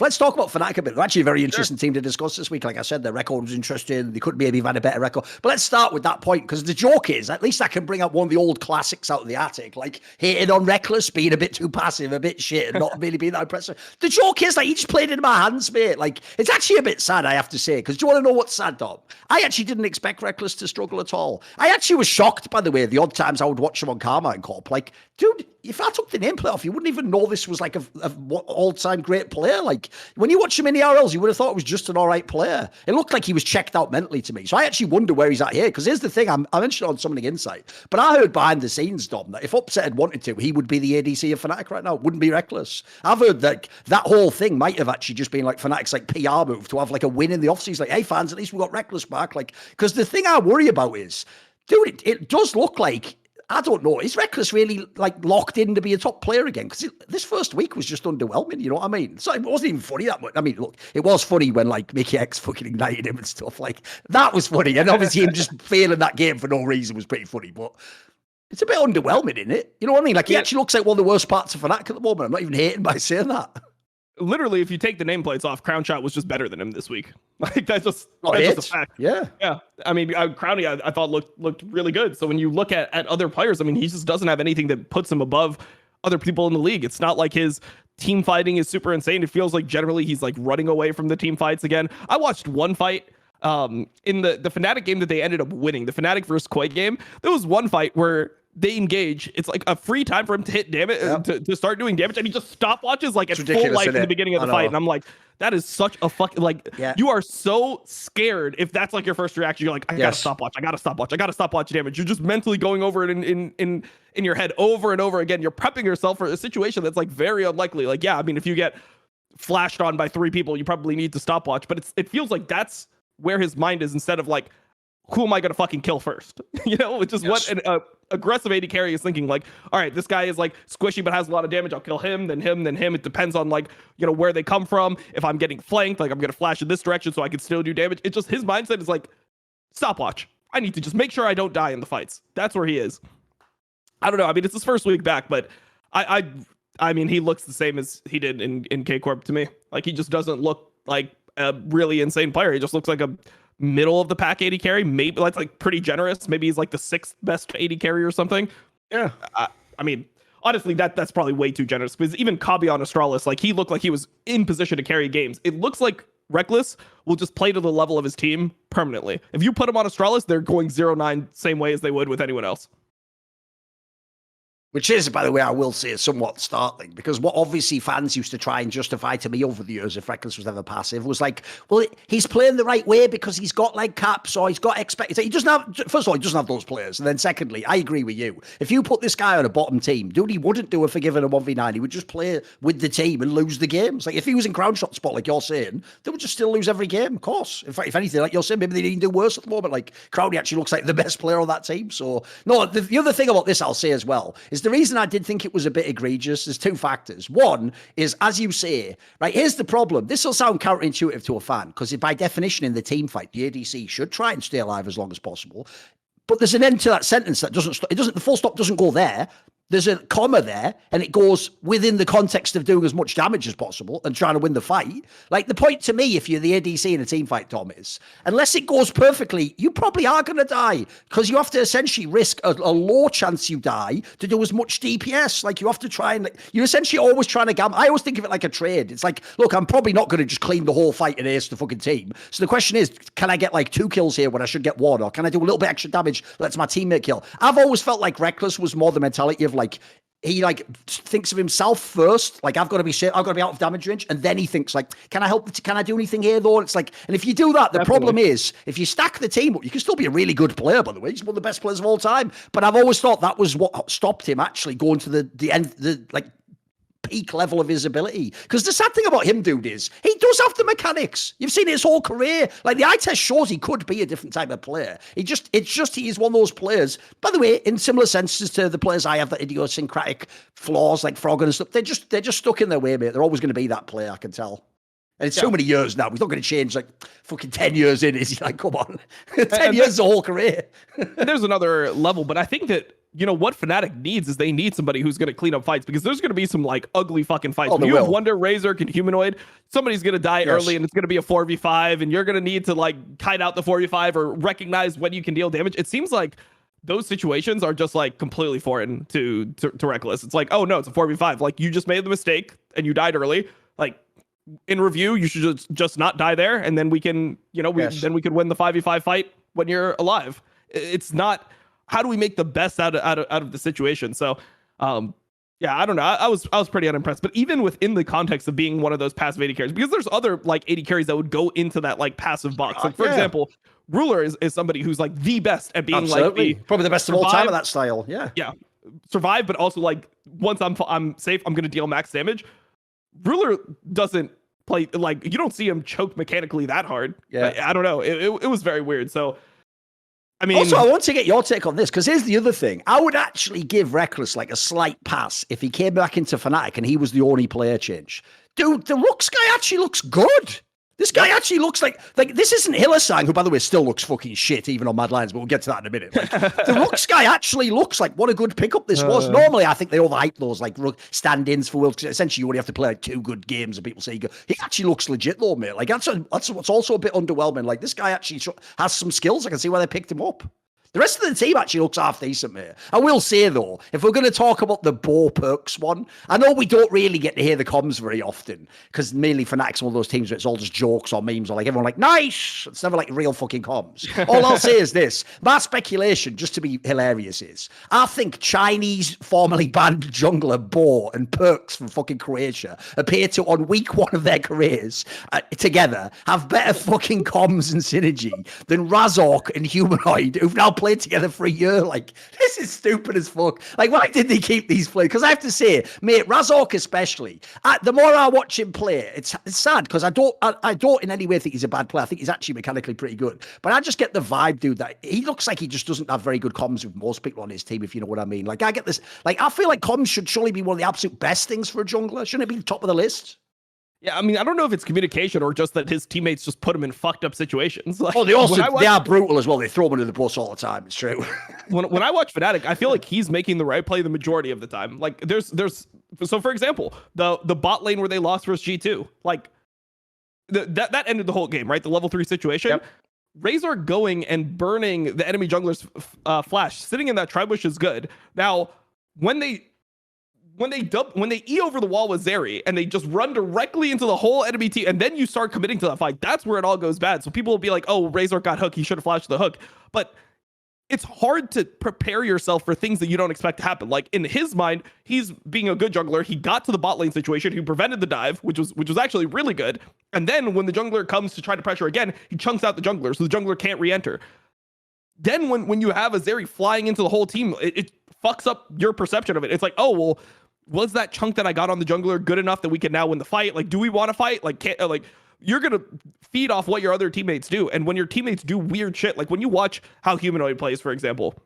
Let's talk about Fnatic a bit. They're actually a very interesting team to discuss this week. Like I said, their record was interesting. They could maybe have had a better record. But let's start with that point, because the joke is, at least I can bring up one of the old classics out of the attic, like hating on Rekkless, being a bit too passive, a bit shit, and not really being that impressive. The joke is, like, he just played into my hands, mate. Like, it's actually a bit sad, I have to say, because do you want to know what's sad, Dom? I actually didn't expect Rekkless to struggle at all. I actually was shocked, by the way, the odd times I would watch him on Karma and Corp. Like, dude, if I took the nameplate off, you wouldn't even know this was like a all-time great player. Like, when you watch him in the RLs, you would have thought it was just an all right player. It looked like he was checked out mentally to me. So I actually wonder where he's at here. Because here's the thing, I mentioned it on Summoning Insight, but I heard behind the scenes, Dom, that if Upset had wanted to, he would be the ADC of Fnatic right now. It wouldn't be Rekkless. I've heard that that whole thing might have actually just been like Fnatic's like PR move to have like a win in the offseason. Like, hey fans, at least we got Rekkless back. Like, because the thing I worry about is, dude, it does look like, I don't know, is Rekkless really like locked in to be a top player again? Because this first week was just underwhelming, you know what I mean? So it wasn't even funny that much. I mean, look, it was funny when like Mickey X fucking ignited him and stuff. Like, that was funny. And obviously him just failing that game for no reason was pretty funny. But it's a bit underwhelming, isn't it? You know what I mean? Like, he actually looks like one of the worst parts of Fnatic at the moment. I'm not even hating by saying that. Literally, if you take the nameplates off, Crown Shot was just better than him this week. Like, that's just a fact. Yeah. I mean, Crowny, I thought looked really good. So when you look at other players, I mean, he just doesn't have anything that puts him above other people in the league. It's not like his team fighting is super insane. It feels like generally he's like running away from the team fights again. I watched one fight in the Fnatic game that they ended up winning, the Fnatic versus Koi game. There was one fight where they engage. It's like a free time for him to hit damage, to start doing damage, and he just stopwatches like at full life in the beginning of the fight. And I'm like, that is such a fucking, like, you are so scared if that's like your first reaction. You're like, I gotta stopwatch, I gotta stopwatch damage. You're just mentally going over it in your head over and over again. You're prepping yourself for a situation that's like very unlikely. Like, yeah, I mean, if you get flashed on by 3 people, you probably need to stopwatch, but it feels like that's where his mind is, instead of like, who am I going to fucking kill first? You know, which is what an aggressive AD carry is thinking. Like, all right, this guy is like squishy but has a lot of damage. I'll kill him, then him, then him. It depends on like, you know, where they come from. If I'm getting flanked, like I'm going to flash in this direction so I can still do damage. It's just his mindset is like, stopwatch. I need to just make sure I don't die in the fights. That's where he is. I don't know. I mean, it's his first week back, but I mean, he looks the same as he did in K-Corp to me. Like, he just doesn't look like a really insane player. He just looks like a middle of the pack AD carry. Maybe that's like pretty generous. Maybe he's like the 6th best AD carry or something. Yeah. I mean, honestly, that's probably way too generous, because even Kabi on Astralis, like, he looked like he was in position to carry games. It looks like Rekkless will just play to the level of his team permanently. If you put him on Astralis, they're going 0-9 same way as they would with anyone else. Which is, by the way, I will say, somewhat startling, because what obviously fans used to try and justify to me over the years, if Rekkless was ever passive, was like, well, he's playing the right way because he's got like caps, or he's got expected. He doesn't have, first of all, he doesn't have those players. And then secondly, I agree with you. If you put this guy on a bottom team, dude, he wouldn't do a forgiven a 1v9. He would just play with the team and lose the games. Like, if he was in Crown Shot spot, like you're saying, they would just still lose every game, of course. In fact, if anything, like you're saying, maybe they even do worse at the moment. Like, Crowdy actually looks like the best player on that team. So, no, the other thing about this I'll say as well is the reason I did think it was a bit egregious, there's 2 factors. One is, as you say, right, here's the problem. This will sound counterintuitive to a fan, because by definition in the team fight, the ADC should try and stay alive as long as possible. But there's an end to that sentence that the full stop doesn't go there. There's a comma there, and it goes within the context of doing as much damage as possible and trying to win the fight. Like, the point to me, if you're the ADC in a team fight, Tom, is unless it goes perfectly, you probably are going to die, because you have to essentially risk a low chance you die to do as much DPS. Like, you have to try and, like, you're essentially always trying to gamble. I always think of it like a trade. It's like, look, I'm probably not going to just clean the whole fight and ace the fucking team. So the question is, can I get like 2 kills here when I should get 1? Or can I do a little bit extra damage, lets my teammate kill? I've always felt like Rekkless was more the mentality of like, he like thinks of himself first, like, I've got to be shit, I've got to be out of damage range, and then he thinks like, can I help? Can I do anything here though? And it's like, and if you do that, the problem is, if you stack the team up, you can still be a really good player, by the way. He's one of the best players of all time. But I've always thought that was what stopped him actually going to the end, the like peak level of his ability. Because the sad thing about him, dude, is he does have the mechanics. You've seen his whole career. Like, the eye test shows he could be a different type of player. He is one of those players, by the way, in similar senses to the players I have, that idiosyncratic flaws like Frog and stuff. They're just stuck in their way, mate. They're always going to be that player, I can tell. And it's so many years now. He's not going to change like fucking 10 years in, is he? Like, come on. 10 years is a whole career. There's another level, but I think that you know, what Fnatic needs is they need somebody who's going to clean up fights, because there's going to be some like ugly fucking fights. When you have Wonder, Razor, and Humanoid, somebody's going to die early and it's going to be a 4v5 and you're going to need to like kite out the 4v5 or recognize when you can deal damage. It seems like those situations are just like completely foreign to Rekkless. It's like, oh no, it's a 4v5. Like, you just made the mistake and you died early. Like, in review, you should just not die there, and then we can, you know, then we could win the 5v5 fight when you're alive. It's not, how do we make the best out of the situation? So, yeah, I don't know. I was pretty unimpressed. But even within the context of being one of those passive AD carries, because there's other like AD carries that would go into that like passive box. Like, for example, Ruler is somebody who's like the best at being like probably the best of all time at that style. Yeah, survive, but also like once I'm safe, I'm gonna deal max damage. Ruler doesn't play, like, you don't see him choke mechanically that hard. I don't know. It was very weird. So, I mean, also, I want to get your take on this, because here's the other thing. I would actually give Rekkless like a slight pass if he came back into Fnatic and he was the only player change. Dude, the Lux guy actually looks good. This guy actually looks like this isn't Hillesang, who, by the way, still looks fucking shit, even on Mad Lions, but we'll get to that in a minute. Like, the Lux guy actually looks like what a good pickup this was. Normally, I think they overhype those like stand-ins for Worlds, because essentially you only have to play like 2 good games and people say he actually looks legit though, mate. Like, that's what's also a bit underwhelming. Like, this guy actually has some skills. I can see why they picked him up. The rest of the team actually looks half decent, mate. I will say, though, if we're going to talk about the Bo Perks one, I know we don't really get to hear the comms very often, because mainly Fnatic's one of those teams where it's all just jokes or memes or like everyone like, nice! It's never like real fucking comms. All I'll say is this. My speculation, just to be hilarious, is I think Chinese formerly banned jungler Bo and Perks from fucking Croatia appear to, on week 1 of their careers, together, have better fucking comms and synergy than Razork and Humanoid, who've now played together for a year. Like, this is stupid as fuck. Like, why did they keep these players? Because I have to say, mate, Razork especially, the more I watch him play, it's sad, because I don't in any way think he's a bad player. I think he's actually mechanically pretty good. But I just get the vibe, dude, that he looks like he just doesn't have very good comms with most people on his team, if you know what I mean. Like, I get this, like, I feel like comms should surely be one of the absolute best things for a jungler. Shouldn't it be top of the list? Yeah, I mean, I don't know if it's communication or just that his teammates just put him in fucked up situations. Like, they are brutal as well. They throw him under the bus all the time. It's true. when I watch Fnatic, I feel like he's making the right play the majority of the time. Like, so for example, the bot lane where they lost versus G2, like that ended the whole game, right? The level 3 situation. Yep. Razor going and burning the enemy jungler's flash, sitting in that tribush is good. Now, when they E over the wall with Zeri and they just run directly into the whole enemy team, and then you start committing to that fight, that's where it all goes bad. So people will be like, oh, Razor got hook, he should have flashed the hook. But it's hard to prepare yourself for things that you don't expect to happen. Like, in his mind, he's being a good jungler. He got to the bot lane situation, he prevented the dive, which was actually really good. And then when the jungler comes to try to pressure again, he chunks out the jungler, so the jungler can't re-enter. Then when you have a Zeri flying into the whole team, it fucks up your perception of it. It's like, oh, well, was that chunk that I got on the jungler good enough that we can now win the fight? Like, do we want to fight? Like, you're going to feed off what your other teammates do. And when your teammates do weird shit, like when you watch how Humanoid plays, for example,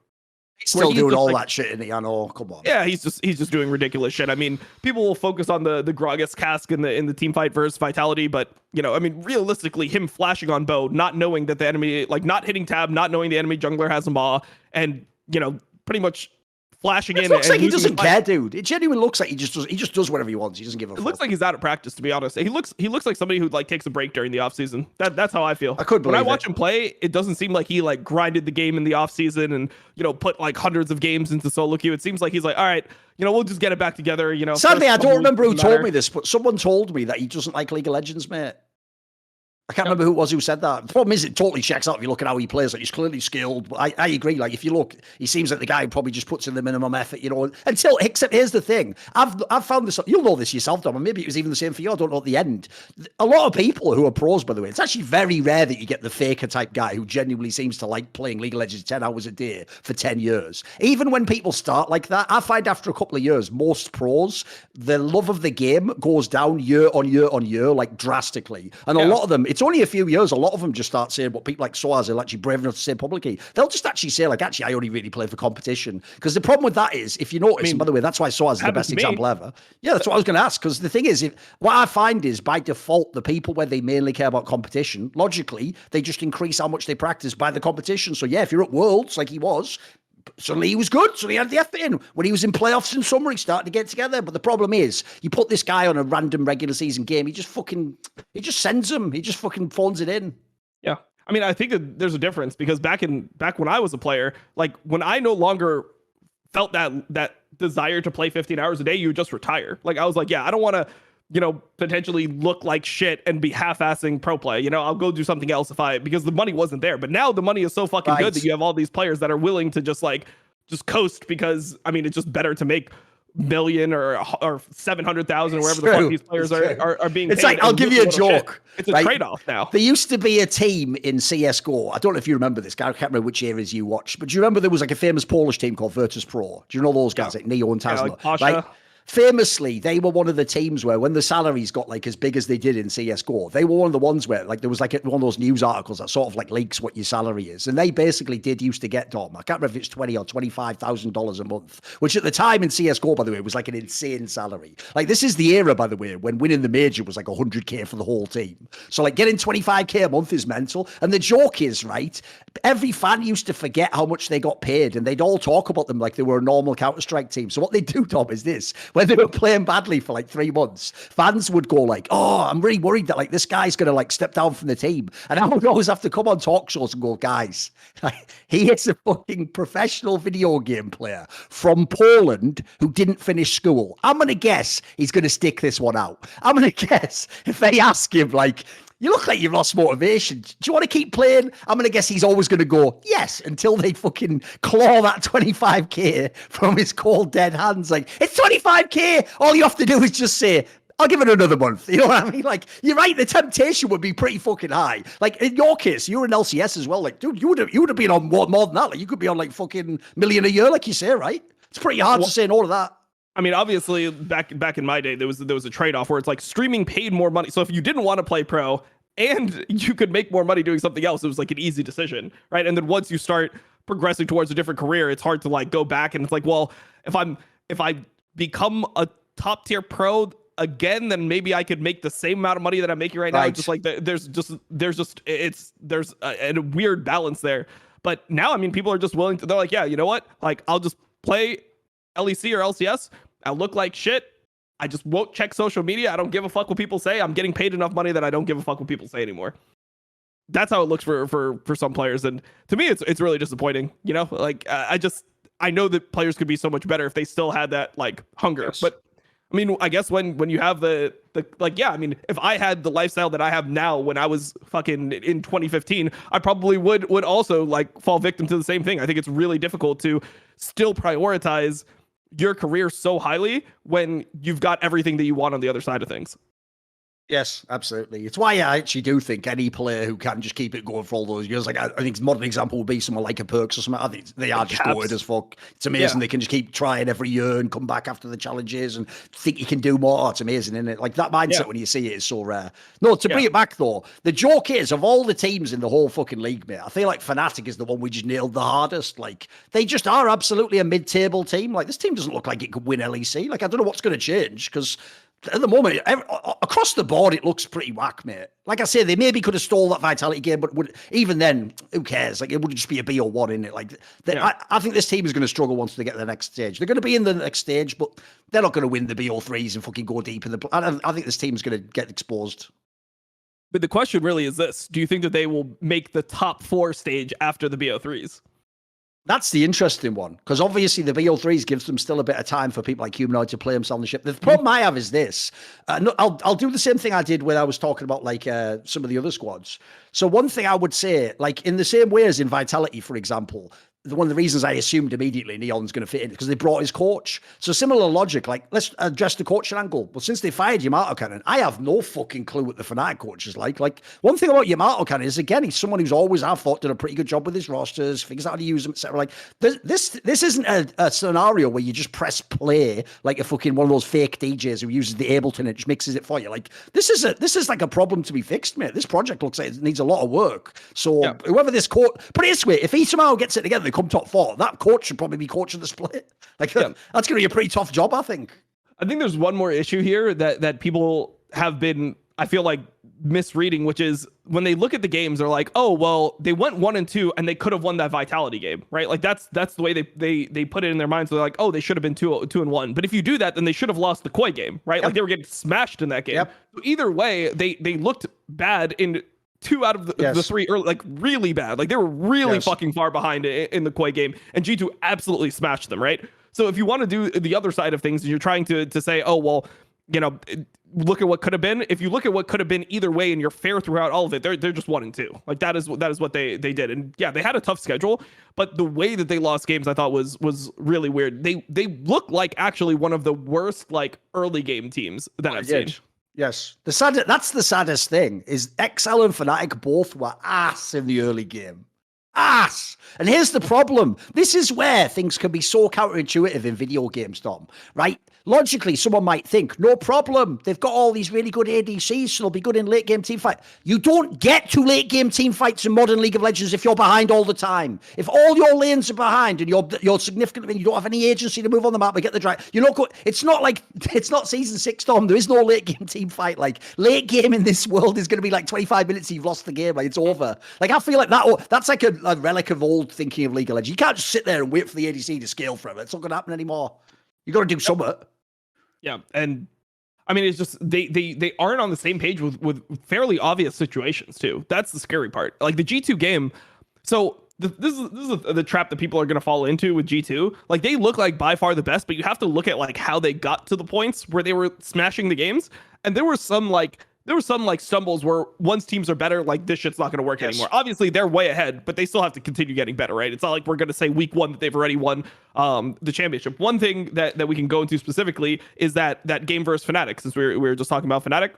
he's still doing all that shit in the know. Come on. Yeah, he's just doing ridiculous shit. I mean, people will focus on the Gragas cask in the team fight versus Vitality, but you know, I mean, realistically, him flashing on Bo, not knowing that the enemy, like not hitting tab, not knowing the enemy jungler has a maw, and you know, pretty much flashing in. It looks like he doesn't care, dude. It genuinely looks like he just does whatever he wants. He doesn't give a fuck. It looks like he's out of practice, to be honest. He looks like somebody who like takes a break during the offseason. That's how I feel. I could believe when I watch him play, it doesn't seem like he like grinded the game in the offseason and, you know, put like hundreds of games into solo queue. It seems like he's like, all right, you know, we'll just get it back together, you know. Sadly, I don't remember who told me this, but someone told me that he doesn't like League of Legends, mate. I can't remember who it was who said that. The problem is it totally checks out if you look at how he plays. Like, he's clearly skilled. But I agree. Like, if you look, he seems like the guy who probably just puts in the minimum effort, you know. Except here's the thing. I've found this, you'll know this yourself, Dom, and maybe it was even the same for you. I don't know at the end. A lot of people who are pros, by the way, it's actually very rare that you get the faker type guy who genuinely seems to like playing League of Legends 10 hours a day for 10 years. Even when people start like that, I find after a couple of years, most pros, the love of the game goes down year on year on year, like drastically. And a lot of them, it's only a few years, a lot of them just start saying what people like Soaz are actually brave enough to say publicly. They'll just actually say, like, actually, I only really play for competition. Because the problem with that is, if you notice, and by the way, that's why Soaz is the best example ever. Yeah, that's what I was going to ask. Because the thing is, what I find is, by default, the people where they mainly care about competition, logically, they just increase how much they practice by the competition. So yeah, if you're at Worlds, like he was, suddenly he was good. Suddenly he had the effort in. When he was in playoffs in summer, he started to get together. But the problem is, you put this guy on a random regular season game, he just sends him. He just fucking phones it in. Yeah. I mean, I think that there's a difference because back when I was a player, like when I no longer felt that desire to play 15 hours a day, you would just retire. Like I was like, yeah, I don't want to, potentially look like shit and be half-assing pro play. I'll go do something else because the money wasn't there. But now the money is so fucking good that you have all these players that are willing to just coast because, I mean, it's just better to make million or 700,000 or wherever the fuck these players are being paid. It's like, I'll give you a joke. Shit. It's a trade-off now. There used to be a team in CSGO. I don't know if you remember this guy. I can't remember which areas you watched, but do you remember there was like a famous Polish team called Virtus Pro? Do you know those guys like Neo and Tasno? Like Pasha. Famously, they were one of the teams where when the salaries got like as big as they did in CSGO, they were one of the ones where like there was like one of those news articles that sort of like leaks what your salary is. And they basically used to get, Dom, I can't remember if it's $20,000 or $25,000 a month, which at the time in CSGO, by the way, was like an insane salary. Like this is the era, by the way, when winning the major was like 100K for the whole team. So like getting 25K a month is mental. And the joke is, right, every fan used to forget how much they got paid and they'd all talk about them like they were a normal Counter-Strike team. So what they do, Dom, is this. When they were playing badly for like 3 months, fans would go like, oh, I'm really worried that like this guy's going to like step down from the team. And I would always have to come on talk shows and go, guys, he is a fucking professional video game player from Poland who didn't finish school. I'm going to guess he's going to stick this one out. I'm going to guess if they ask him like, you look like you've lost motivation. Do you want to keep playing? I'm going to guess he's always going to go, yes, until they fucking claw that 25K from his cold, dead hands. Like, it's 25K. All you have to do is just say, I'll give it another month. You know what I mean? Like, you're right. The temptation would be pretty fucking high. Like, in your case, you're in LCS as well. Like, dude, you would have been on more than that. Like, you could be on like fucking million a year, like you say, right? It's pretty hard to say no to that. I mean, obviously, back in my day, there was a trade-off where it's like streaming paid more money. So if you didn't want to play pro and you could make more money doing something else, it was like an easy decision, right? And then once you start progressing towards a different career, it's hard to like go back and it's like, well, if I become a top tier pro again, then maybe I could make the same amount of money that I'm making right now. Just like there's a weird balance there. But now, I mean, people are just willing to. They're like, yeah, you know what? Like, I'll just play LEC or LCS. I'll look like shit. I just won't check social media. I don't give a fuck what people say. I'm getting paid enough money that I don't give a fuck what people say anymore. That's how it looks for some players, and to me, it's really disappointing. Like I know that players could be so much better if they still had that like hunger. Yes. But I mean, I guess when you have the like, yeah, I mean, if I had the lifestyle that I have now when I was fucking in 2015, I probably would also like fall victim to the same thing. I think it's really difficult to still prioritize your career so highly when you've got everything that you want on the other side of things. Yes, absolutely. It's why I actually do think any player who can just keep it going for all those years, like I think a modern example would be someone like a Perks or something. I think they are just good as fuck. It's amazing. They can just keep trying every year and come back after the challenges and think you can do more. It's amazing, isn't it? Like that mindset when you see it is so rare. No, to bring it back though, the joke is of all the teams in the whole fucking league, mate, I feel like Fnatic is the one we just nailed the hardest. Like they just are absolutely a mid-table team. Like this team doesn't look like it could win LEC. Like I don't know what's going to change because at the moment, across the board, it looks pretty whack, mate. Like I say, they maybe could have stole that Vitality game, but even then, who cares? Like, it would just be a BO1 in it. Like, I think this team is going to struggle once they get to the next stage. They're going to be in the next stage, but they're not going to win the BO3s and fucking go deep in the. I think this team is going to get exposed. But the question really is this: do you think that they will make the top 4 stage after the BO3s? That's the interesting one, because obviously the BO3s gives them still a bit of time for people like Humanoid to play themselves on the ship. The problem I have is this. I'll do the same thing I did when I was talking about like some of the other squads. So one thing I would say, like in the same way as in Vitality, for example, one of the reasons I assumed immediately Neon's going to fit in because they brought his coach. So similar logic, like let's address the coaching angle. Well, since they fired Yamato Cannon, I have no fucking clue what the Fnatic coach is like. Like one thing about Yamato Cannon is, again, he's someone who's always, I've thought, done a pretty good job with his rosters, figures out how to use them, etc. Like this isn't a scenario where you just press play like a fucking one of those fake DJs who uses the Ableton and just mixes it for you. Like this is like a problem to be fixed, mate. This project looks like it needs a lot of work. So whoever this coach, put it this way, if he somehow gets it together, come top 4, that coach should probably be coaching the split. Like that's going to be a pretty tough job, I think. I think there's one more issue here that people have been, I feel like misreading, which is when they look at the games, they're like, oh, well, they went 1-2 and they could have won that Vitality game, right? Like that's the way they put it in their minds. So they're like, oh, they should have been 2-1. But if you do that, then they should have lost the Koi game, right? Yep. Like they were getting smashed in that game. Yep. So either way, they looked bad in 2 out of the 3 early, like really bad. Like they were really fucking far behind in the Koi game, and G2 absolutely smashed them, right? So if you want to do the other side of things and you're trying to say, oh, well, you know, look at what could have been. If you look at what could have been either way and you're fair throughout all of it, they're just 1-2. Like that is what they did. And yeah, they had a tough schedule, but the way that they lost games I thought was really weird. They look like actually one of the worst like early game teams that I've seen. Yes. That's the saddest thing is XL and Fnatic both were ass in the early game. Ass. And here's the problem. This is where things can be so counterintuitive in video games, Dom, right? Logically, someone might think, no problem. They've got all these really good ADCs, so they'll be good in late game team fight. You don't get to late game team fights in modern League of Legends if you're behind all the time. If all your lanes are behind and you're significant, you don't have any agency to move on the map and get the drag. You're not good. It's not season 6, Dom. There is no late game team fight. Like late game in this world is going to be like 25 minutes. You've lost the game. Like it's over. Like I feel like that's like a relic of old thinking of League of Legends. You can't just sit there and wait for the ADC to scale from it. It's not going to happen anymore. You got to do something. Yeah, and I mean, it's just they aren't on the same page with fairly obvious situations too. That's the scary part. Like the G2 game. So this is the trap that people are going to fall into with G2. Like they look like by far the best, but you have to look at like how they got to the points where they were smashing the games. And there were some stumbles where once teams are better, like this shit's not going to work anymore. Obviously, they're way ahead, but they still have to continue getting better, right? It's not like we're going to say week 1 that they've already won the championship. One thing that we can go into specifically is that game versus Fnatic, since we were just talking about Fnatic.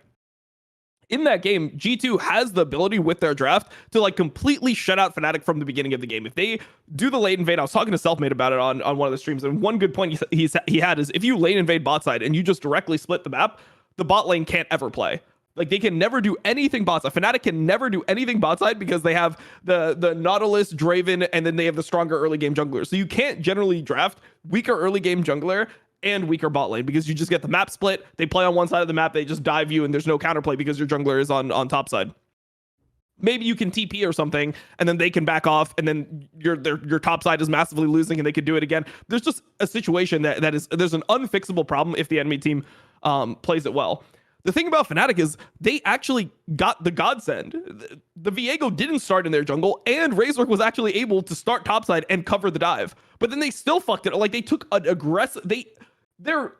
In that game, G2 has the ability with their draft to like completely shut out Fnatic from the beginning of the game. If they do the lane invade, I was talking to Selfmade about it on one of the streams, and one good point he had is if you lane invade bot side and you just directly split the map, the bot lane can't ever play. Like they can never do anything bot side. Fnatic can never do anything bot side because they have the Nautilus, Draven, and then they have the stronger early game jungler. So you can't generally draft weaker early game jungler and weaker bot lane because you just get the map split. They play on one side of the map, they just dive you, and there's no counterplay because your jungler is on top side. Maybe you can TP or something, and then they can back off, and then your top side is massively losing, and they could do it again. There's just a situation there's an unfixable problem if the enemy team plays it well. The thing about Fnatic is they actually got the godsend. The Viego didn't start in their jungle, and Razork was actually able to start topside and cover the dive. But then they still fucked it. Like they took an aggressive. They're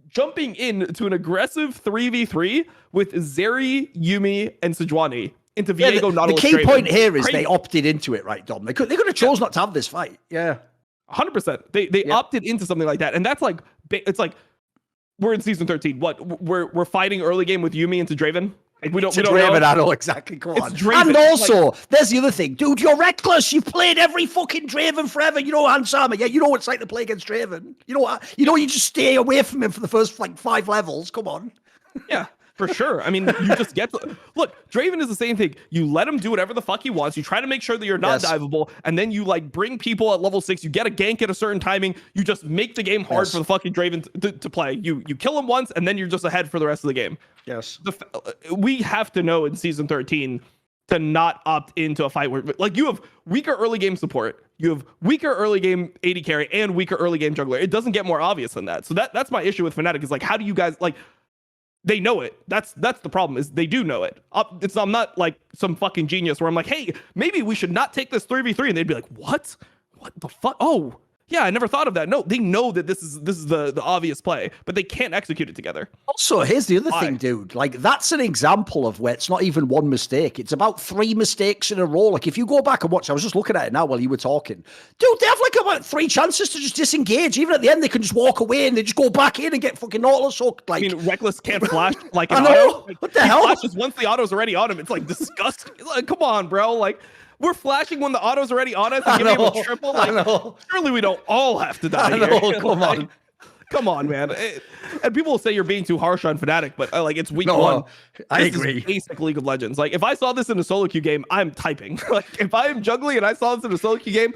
jumping into an aggressive 3v3 with Zeri, Yuumi, and Sejuani into Viego. The key point here is they opted into it, right, Dom? They could have chose not to have this fight. Yeah, 100%. They opted into something like that, and that's like it's like. We're in season 13. What? We're fighting early game with Yuumi into Draven. Like we don't Draven, I know exactly. Come on. Draven. And also, there's the other thing, dude. You're Rekkless. You've played every fucking Draven forever. You know Hansama. Yeah, you know what it's like to play against Draven. You know what? You just stay away from him for the first like 5 levels. Come on. Yeah. For sure. I mean, you just get to... Look, Draven is the same thing. You let him do whatever the fuck he wants. You try to make sure that you're not diveable, and then you like bring people at level 6. You get a gank at a certain timing. You just make the game hard for the fucking Draven to play. You kill him once, and then you're just ahead for the rest of the game. Yes. We have to know in season 13 to not opt into a fight where like you have weaker early game support. You have weaker early game AD carry and weaker early game jungler. It doesn't get more obvious than that. So that's my issue with Fnatic is like, how do you guys like... They know it. That's the problem is they do know it. I'm not like some fucking genius where I'm like, hey, maybe we should not take this 3v3. And they'd be like, what? What the fuck? Oh, yeah, I never thought of that. No, they know that this is the obvious play, but they can't execute it together. Also, here's the other thing, dude. Like, that's an example of where it's not even one mistake. It's about 3 mistakes in a row. Like, if you go back and watch, I was just looking at it now while you were talking. Dude, they have like about 3 chances to just disengage. Even at the end, they can just walk away and they just go back in and get fucking Nautilus hooked. Like, I mean, Rekkless can't flash like an I know. auto. Like, what the hell? Flashes once the auto's already on him. It's like disgusting. Like, come on, bro. Like, we're flashing when the auto's already on us and giving him a triple. Like, surely we don't all have to die here. Come on. Come on, man. And people will say you're being too harsh on Fnatic, but like it's week 1. I agree. Basic League of Legends. Like if I saw this in a solo queue game, I'm typing. Like if I am juggling and I saw this in a solo queue game,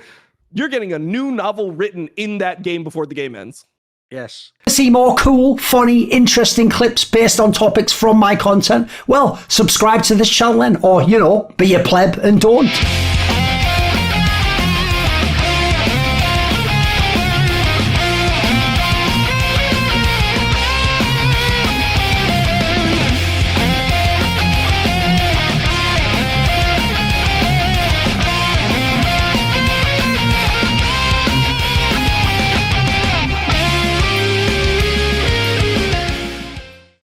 you're getting a new novel written in that game before the game ends. Yes. See more cool, funny, interesting clips based on topics from my content? Well, subscribe to this channel then, or, you know, be a pleb and don't.